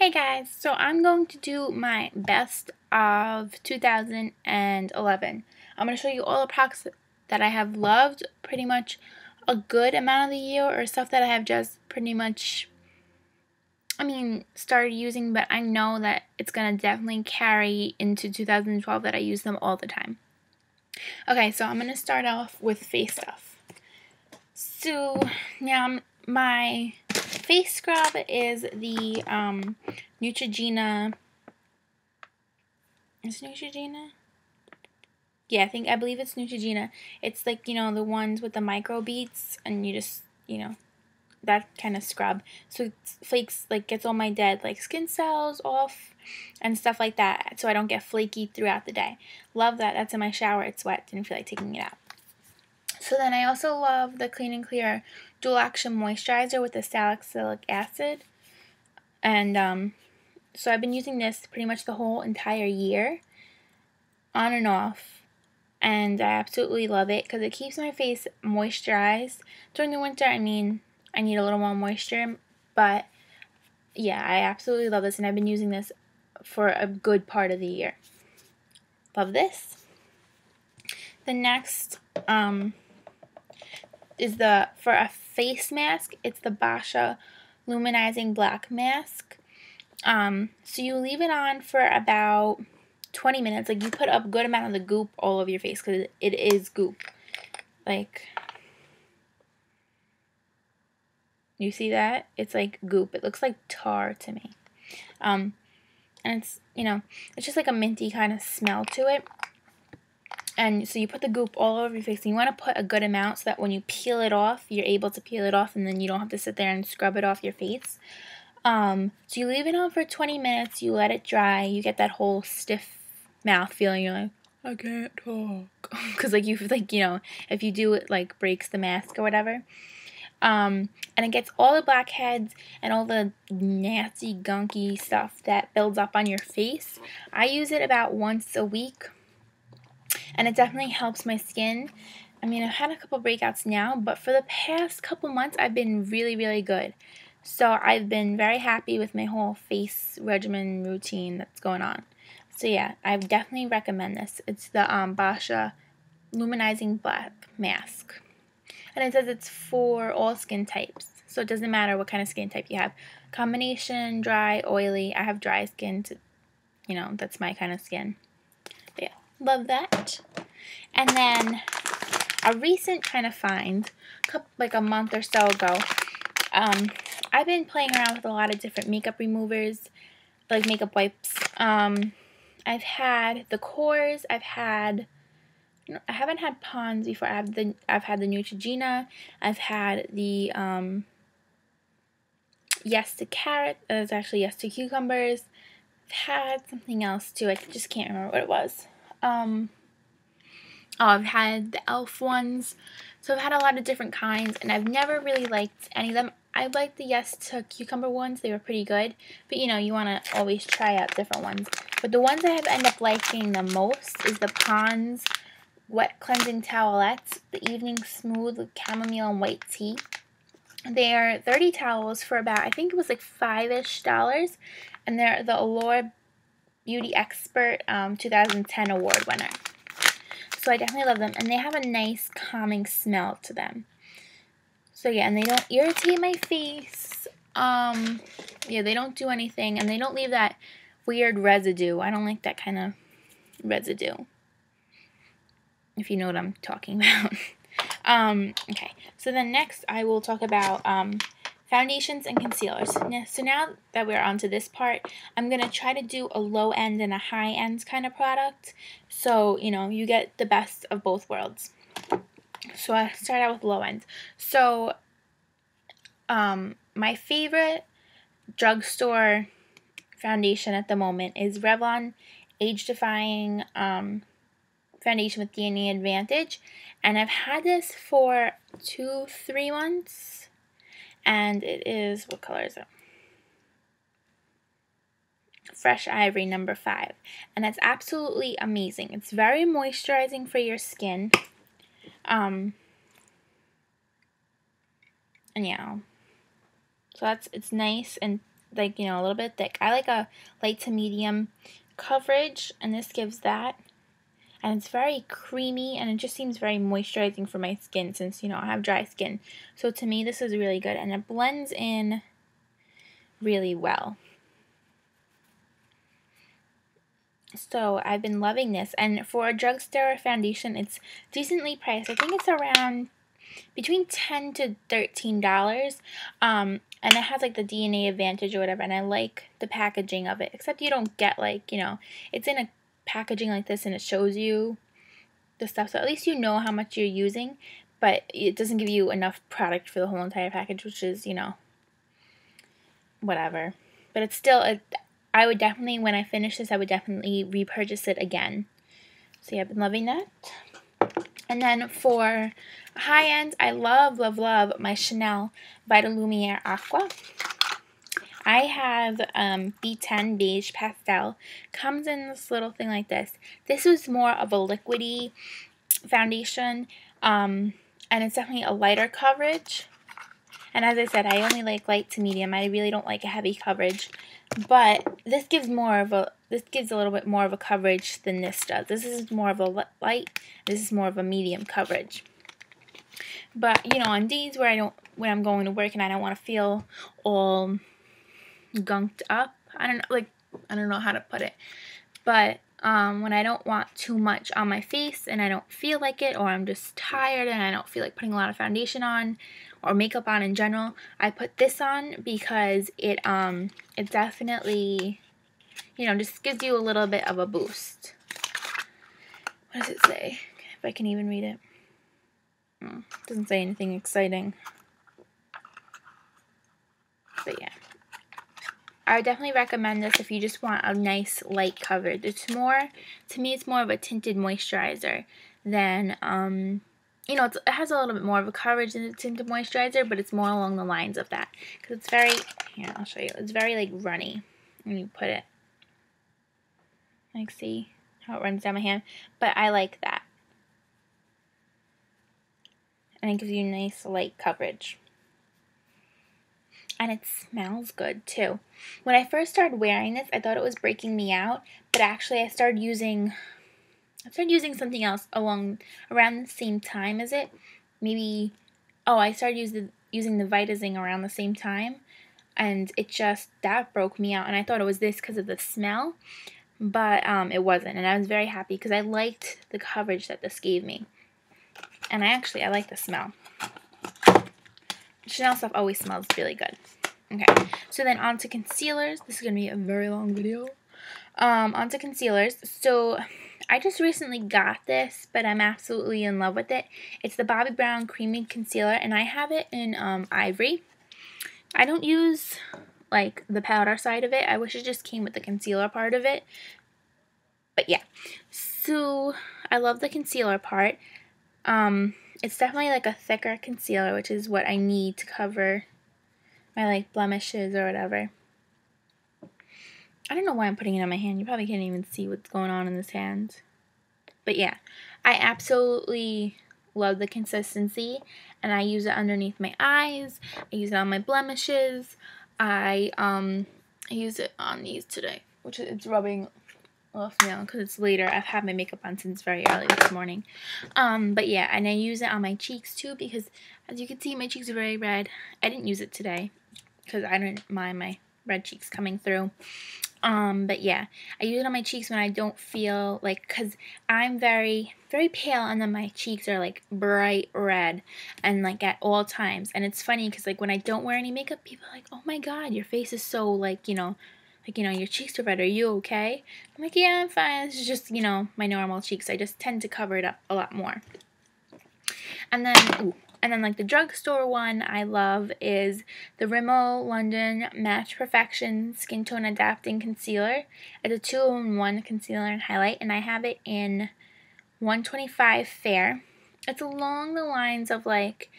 Hey guys, so I'm going to do my best of 2011. I'm going to show you all the products that I have loved pretty much a good amount of the year, or stuff that I have just pretty much, started using, but I know that it's going to definitely carry into 2012 that I use them all the time. Okay, so I'm going to start off with face stuff. So now my face scrub is the Neutrogena. Is it Neutrogena? Yeah, I believe it's Neutrogena. It's like, the ones with the micro beads, and you just, that kind of scrub. So it flakes, gets all my dead, skin cells off and stuff like that, so I don't get flaky throughout the day. Love that. That's in my shower. It's wet. Didn't feel like taking it out. So then I also love the Clean and Clear Dual Action Moisturizer with the salicylic acid. And so I've been using this pretty much the whole entire year, on and off. And I absolutely love it because it keeps my face moisturized. During the winter, I need a little more moisture. But yeah, I absolutely love this, and I've been using this for a good part of the year. Love this. The next is for a face mask. It's the Basha Luminizing Black Mask. So you leave it on for about 20 minutes. You put a good amount of the goop all over your face, because it is goop. You see that? It's like goop. It looks like tar to me. And it's, it's just like a minty kind of smell to it. And so you put the goop all over your face, and you want to put a good amount so that when you peel it off, you're able to peel it off, and then you don't have to sit there and scrub it off your face. So you leave it on for 20 minutes, you let it dry, you get that whole stiff mouth feeling, you're like, I can't talk. Because, if you do it, breaks the mask or whatever. And it gets all the blackheads and all the nasty, gunky stuff that builds up on your face. I use it about once a week, and it definitely helps my skin. I've had a couple breakouts now, but for the past couple months, I've been really, really good. So I've been very happy with my whole face regimen routine that's going on. So yeah, I definitely recommend this. It's the Basha Luminizing Black Mask. And it says it's for all skin types. So it doesn't matter what kind of skin type you have. Combination, dry, oily. I have dry skin, that's my kind of skin. But yeah, love that. And then a recent kind of find, a month or so ago, I've been playing around with a lot of different makeup removers, makeup wipes. I've had the Kors. I haven't had Pond's before. I've had the Neutrogena. I've had the Yes to Carrot. It's actually Yes to Cucumbers. I've had something else too. I just can't remember what it was. I've had the e.l.f. ones. So I've had a lot of different kinds, and I've never really liked any of them. I liked the Yes to Cucumber ones. They were pretty good. But, you want to always try out different ones. But the ones I have ended up liking the most is the Pond's Wet Cleansing Towelettes, the Evening Smooth with Chamomile and White Tea. They are 30 towels for about, I think it was $5-ish. And they're the Allure Beauty Expert 2010 award winner. So I definitely love them, and they have a nice calming smell to them. So yeah, and they don't irritate my face. Yeah, they don't do anything, and they don't leave that weird residue. I don't like that kind of residue, if you know what I'm talking about. Okay, so then next I will talk about foundations and concealers. So now that we're on to this part, I'm going to try to do a low end and a high end kind of product. So, you get the best of both worlds. So I start out with low end. So, my favorite drugstore foundation at the moment is Revlon Age Defying Foundation with DNA Advantage. And I've had this for 2-3 months. And it is, what color is it? Fresh Ivory number 5. And that's absolutely amazing. It's very moisturizing for your skin. And yeah. So it's nice and like, you know, a little bit thick. I like a light to medium coverage, and this gives that. And it's very creamy, and it just seems very moisturizing for my skin since, you know, I have dry skin. So to me, this is really good, and it blends in really well. So I've been loving this, and for a drugstore foundation, it's decently priced. I think it's around between $10 to $13, and it has like the DNA Advantage or whatever, and I like the packaging of it, except you don't get like, you know, it's in a packaging like this and it shows you the stuff, so at least you know how much you're using, but it doesn't give you enough product for the whole entire package, which is, you know, whatever. But it's still, I would definitely, when I finish this, I would definitely repurchase it again. So yeah, I've been loving that. And then for high end, I love, love, love my Chanel Vitalumiere Aqua. I have B10 Beige Pastel. Comes in this little thing like this. This was more of a liquidy foundation, and it's definitely a lighter coverage. And as I said, I only like light to medium. I really don't like a heavy coverage. But this gives a little bit more of a coverage than this does. This is more of a light. This is more of a medium coverage. But you know, on days where when I'm going to work and I don't want to feel all gunked up, I don't know how to put it. But when I don't want too much on my face and I don't feel like it, or I'm just tired and I don't feel like putting a lot of foundation on or makeup on in general, I put this on because it definitely, you know, just gives you a little bit of a boost. What does it say? If I can even read it. It doesn't say anything exciting. But yeah. I would definitely recommend this if you just want a nice light coverage. It's more, to me, it's more of a tinted moisturizer than, you know, it has a little bit more of a coverage than a tinted moisturizer, but it's more along the lines of that. Because it's very, here, I'll show you. It's very, like, runny when you put it. Like, see how it runs down my hand? But I like that. And it gives you nice light coverage. And it smells good too. When I first started wearing this, I thought it was breaking me out, but actually I started using something else around the same time as it. Maybe, I started using the Vitazing around the same time, and that broke me out, and I thought it was this because of the smell, but it wasn't, and I was very happy because I liked the coverage that this gave me, and I like the smell. Chanel stuff always smells really good. Okay, so then on to concealers. This is going to be a very long video. On to concealers. So I just recently got this, but I'm absolutely in love with it. It's the Bobbi Brown Creamy Concealer, and I have it in Ivory. I don't use, like, the powder side of it. I wish it just came with the concealer part of it. But yeah, so I love the concealer part. It's definitely like a thicker concealer, which is what I need to cover my, like, blemishes or whatever. I don't know why I'm putting it on my hand. You probably can't even see what's going on in this hand. But yeah, I absolutely love the consistency, and I use it underneath my eyes. I use it on my blemishes. I use it on these today, which it's rubbing off now because it's later. I've had my makeup on since very early this morning. But yeah, and I use it on my cheeks too because, as you can see, my cheeks are very red. I didn't use it today because I didn't mind my red cheeks coming through. But yeah, I use it on my cheeks when I don't feel like, because I'm very, very pale, and then my cheeks are like bright red, and like at all times. And it's funny because, like, when I don't wear any makeup, people are like, oh my god, your face is so, like, your cheeks are red. Are you okay? I'm like, yeah, I'm fine. This is just, my normal cheeks. I just tend to cover it up a lot more. And then, like, the drugstore one I love is the Rimmel London Match Perfection Skin Tone Adapting Concealer. It's a 2-in-1 concealer and highlight, and I have it in 125 Fair. It's along the lines of, like,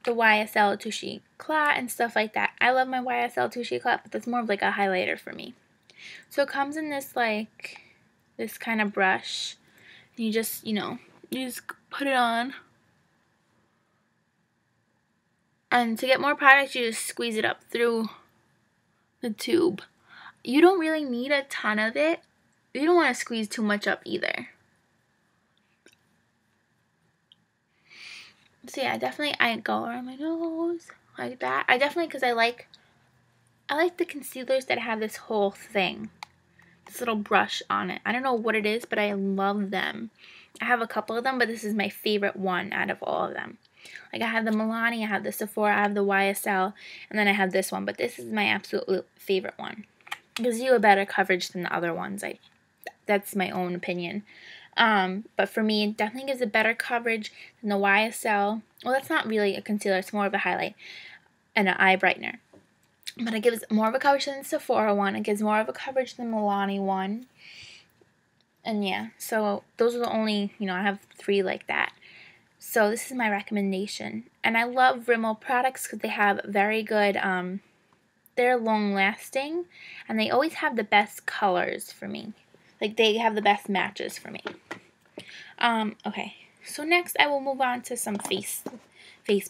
the YSL Touche Eclat and stuff like that. I love my YSL Touche Eclat, but that's more of, like, a highlighter for me. So it comes in this, like, this kind of brush, and you just put it on. And to get more product, you just squeeze it up through the tube. You don't really need a ton of it. You don't want to squeeze too much up either. So yeah, definitely I go around my nose like that. I definitely, because I like the concealers that have this whole thing, this little brush on it. I don't know what it is, but I love them. I have a couple of them, but this is my favorite one out of all of them. Like I have the Milani, I have the Sephora, I have the YSL, and then I have this one, but this is my absolute favorite one. It gives you a better coverage than the other ones. That's my own opinion. But for me, it definitely gives a better coverage than the YSL. Well, that's not really a concealer, it's more of a highlight and an eye brightener. But it gives more of a coverage than the Sephora one. It gives more of a coverage than the Milani one. And yeah, so those are the only, I have 3 like that. So this is my recommendation. And I love Rimmel products because they have very good, they're long lasting. And they always have the best colors for me. Like they have the best matches for me. Okay, so next I will move on to some face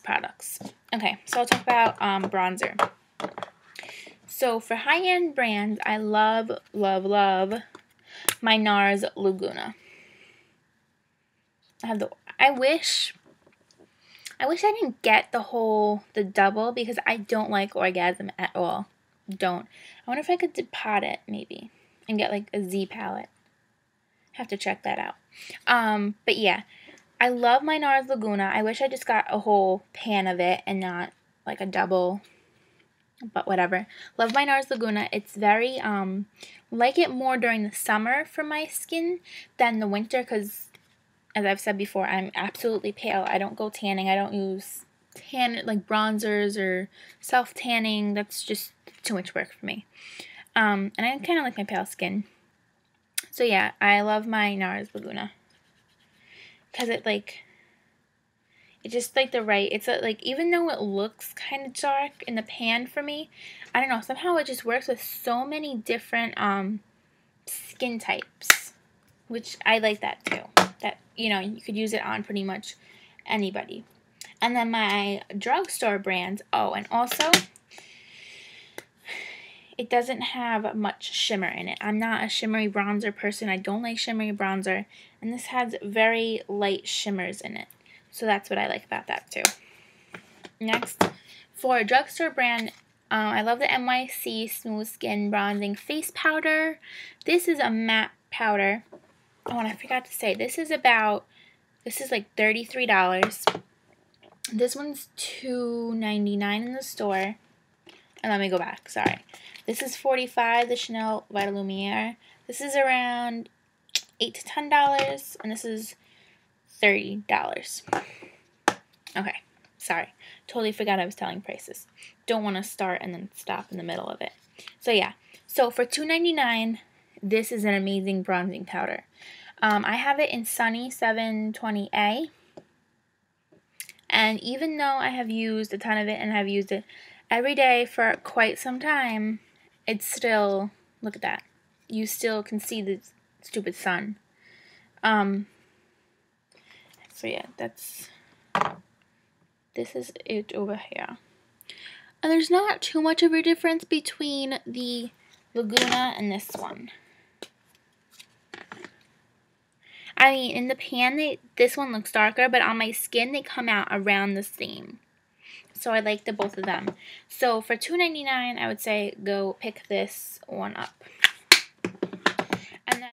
products. Okay, so I'll talk about bronzer. So for high-end brands, I love, love, love my NARS Laguna. I wish I didn't get the double because I don't like Orgasm at all. I wonder if I could depot it maybe and get like a Z palette. Have to check that out. But yeah, I love my NARS Laguna. I wish I just got a whole pan of it and not like a double, but whatever. Love my NARS Laguna. It's very, like it more during the summer for my skin than the winter because, as I've said before, I'm absolutely pale. I don't go tanning. I don't use like bronzers or self-tanning. That's just too much work for me. And I kind of like my pale skin. So yeah, I love my NARS Laguna. Because it's just like it's like, even though it looks kind of dark in the pan for me, I don't know, somehow it just works with so many different skin types, which I like that too. That, you could use it on pretty much anybody. And then my drugstore brands, and also it doesn't have much shimmer in it. I'm not a shimmery bronzer person. I don't like shimmery bronzer. And this has very light shimmers in it. So that's what I like about that too. Next, for a drugstore brand, I love the NYC Smooth Skin Bronzing Face Powder. This is a matte powder. Oh, and I forgot to say, this is like $33. This one's $2.99 in the store. And let me go back, sorry. This is $45, the Chanel Vita Lumiere. This is around $8 to $10, and this is $30. Okay, sorry. Totally forgot I was telling prices. Don't want to start and then stop in the middle of it. So yeah, so for $2.99, this is an amazing bronzing powder. I have it in Sunny 720A. And even though I have used a ton of it and I've used it every day for quite some time, it's still, look at that. You still can see the stupid sun. So yeah, this is it over here. And there's not too much of a difference between the Laguna and this one. I mean, in the pan, this one looks darker, but on my skin, they come out around the same. So I like both of them. So for $2.99, I would say go pick this one up. And then